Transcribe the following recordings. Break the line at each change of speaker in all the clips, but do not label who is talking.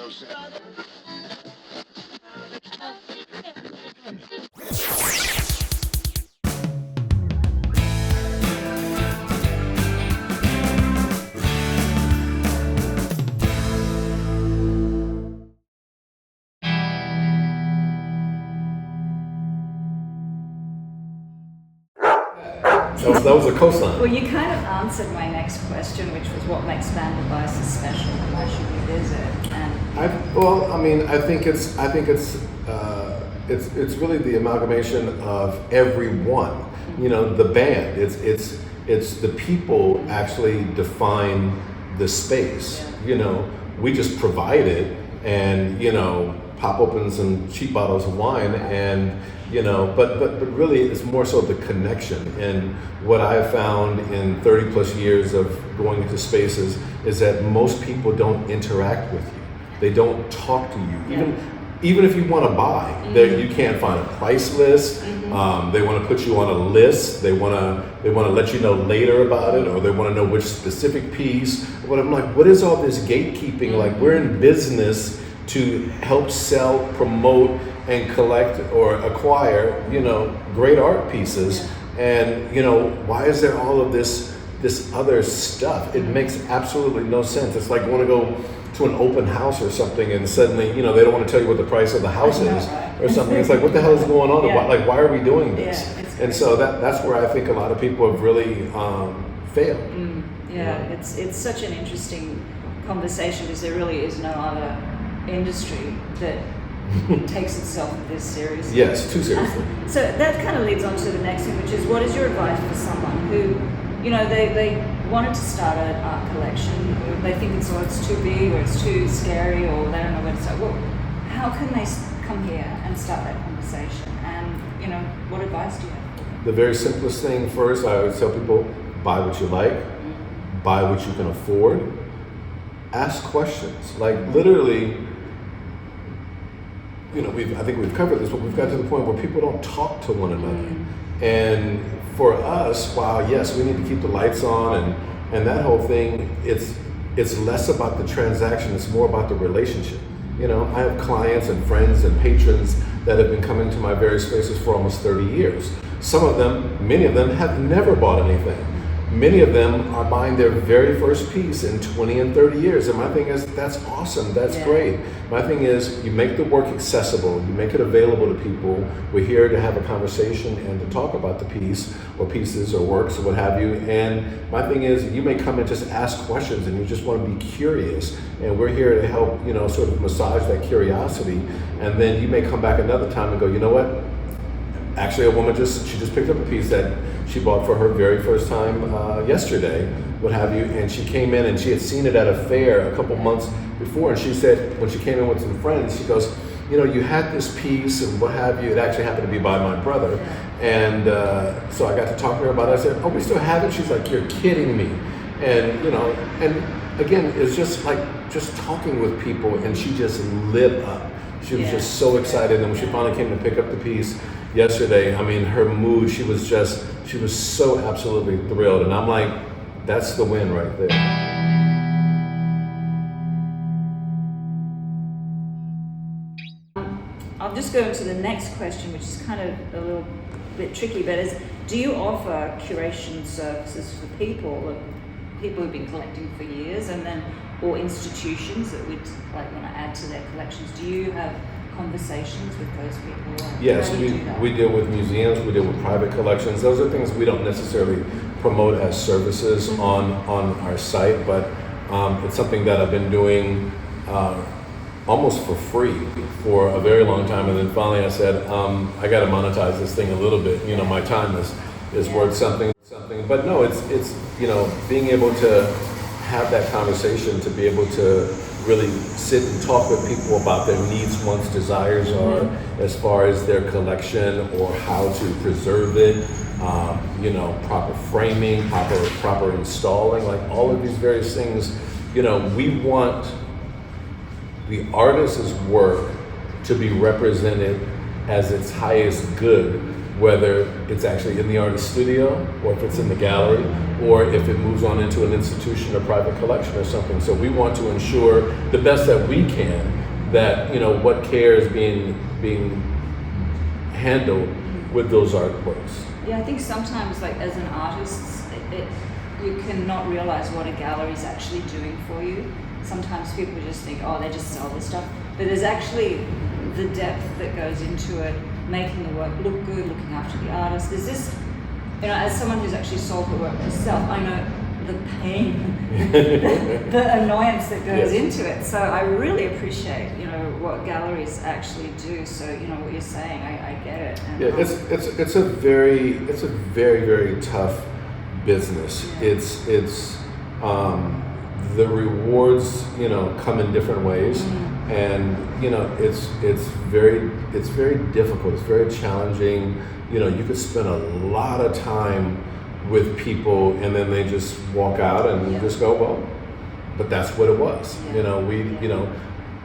That was a cosign.
Well, you kind of answered my next question, which was what makes Van Devices special and why should we visit? And
I think it's really the amalgamation of everyone. You know, the band. It's the people actually define the space. You know, we just provide it, and pop open some cheap bottles of wine, and but really it's more so the connection. And what I've found in 30 plus years of going into spaces is that most people don't interact with you. They don't talk to you. Even if you want to buy, you can't find a price list. They want to put you on a list. They want to let you know later about it, or they want to know which specific piece. But I'm like, what is all this gatekeeping? Like, we're in business to help sell, promote, and collect or acquire, great art pieces. And, why is there all of this other stuff? It makes absolutely no sense. It's like you want to go to an open house or something, and suddenly, they don't want to tell you what the price of the house is or something. It's like, what the hell is going on? Why are we doing this? And so that's where I think a lot of people have really failed.
It's such an interesting conversation, because there really is no other industry that takes itself this seriously.
Yes, too seriously.
So that kind of leads on to the next thing, which is, what is your advice for someone who, they wanted to start an art collection, or they think it's too big, or it's too scary, or they don't know where to start. Well, how can they come here and start that conversation? And, what advice do you have for them?
The very simplest thing first, I always tell people, buy what you like, buy what you can afford, ask questions. Like, literally, I think we've covered this, but we've got to the point where people don't talk to one another. And for us, while yes, we need to keep the lights on and that whole thing, it's less about the transaction, it's more about the relationship. I have clients and friends and patrons that have been coming to my various spaces for almost 30 years. Many of them have never bought anything. Many of them are buying their very first piece in 20 and 30 years. And my thing is, that's awesome, that's great. My thing is, you make the work accessible, you make it available to people. We're here to have a conversation and to talk about the piece or pieces or works or what have you. And my thing is, you may come and just ask questions and you just want to be curious. And we're here to help, sort of massage that curiosity. And then you may come back another time and go, you know what? Actually, a woman she just picked up a piece that she bought for her very first time yesterday, what have you, and she came in and she had seen it at a fair a couple months before, and she said, when she came in with some friends, she goes, you had this piece and what have you. It actually happened to be by my brother, and so I got to talk to her about it. I said, oh, we still have it? She's like, you're kidding me. And and again, it's just like just talking with people, and she just lit up. She was just so excited, and when she finally came to pick up the piece yesterday, I mean, her mood, she was so absolutely thrilled. And I'm like, that's the win right there.
I'll just go into the next question, which is kind of a little bit tricky, but do you offer curation services for people who've been collecting for years, or institutions that would want to add to their collections? Do you have conversations with those people?
Yes, we deal with museums, we deal with private collections. Those are things we don't necessarily promote as services on our site, but it's something that I've been doing almost for free for a very long time. And then finally I said, I got to monetize this thing a little bit. My time is worth something. But no, it's being able to have that conversation, to be able to really sit and talk with people about their needs, wants, desires are, as far as their collection or how to preserve it, proper framing, proper installing, like all of these various things. We want the artist's work to be represented as its highest good, whether it's actually in the artist studio, or if it's in the gallery, or if it moves on into an institution or private collection or something. So we want to ensure the best that we can that, you know, what care is being handled with those artworks.
Yeah, I think sometimes, like as an artist, you cannot realize what a gallery is actually doing for you. Sometimes people just think, oh, they just sell this stuff, but there's actually the depth that goes into it, making the work look good, looking after the artist. There's this, you know, as someone who's actually sold the work myself, I know the pain, the annoyance that goes into it. So I really appreciate, you know, what galleries actually do. So, you know, what you're saying, I get it. And,
it's a very very tough business.
Yeah.
The rewards, you know, come in different ways, and you know, it's very difficult. It's very challenging. You know, you could spend a lot of time with people, and then they just walk out, and you just go, well, but that's what it was.
Yeah.
You know, you know,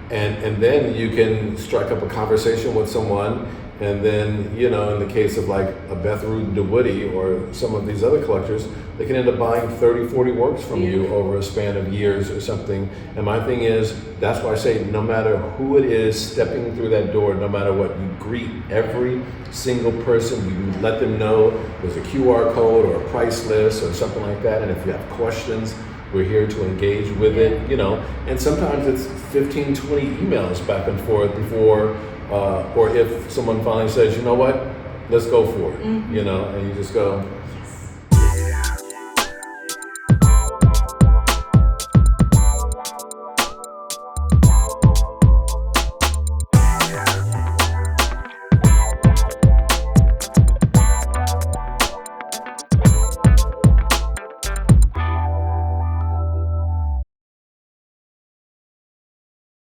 and then you can strike up a conversation with someone. And then, you know, in the case of like a Beth Rudin DeWoody or some of these other collectors, they can end up buying 30, 40 works from you over a span of years or something. And my thing is, that's why I say no matter who it is stepping through that door, no matter what, you greet every single person, you let them know there's a QR code or a price list or something like that. And if you have questions, we're here to engage with it, you know. And sometimes it's 15, 20 emails back and forth before, or if someone finally says, you know what, let's go for it, you know, and you just go,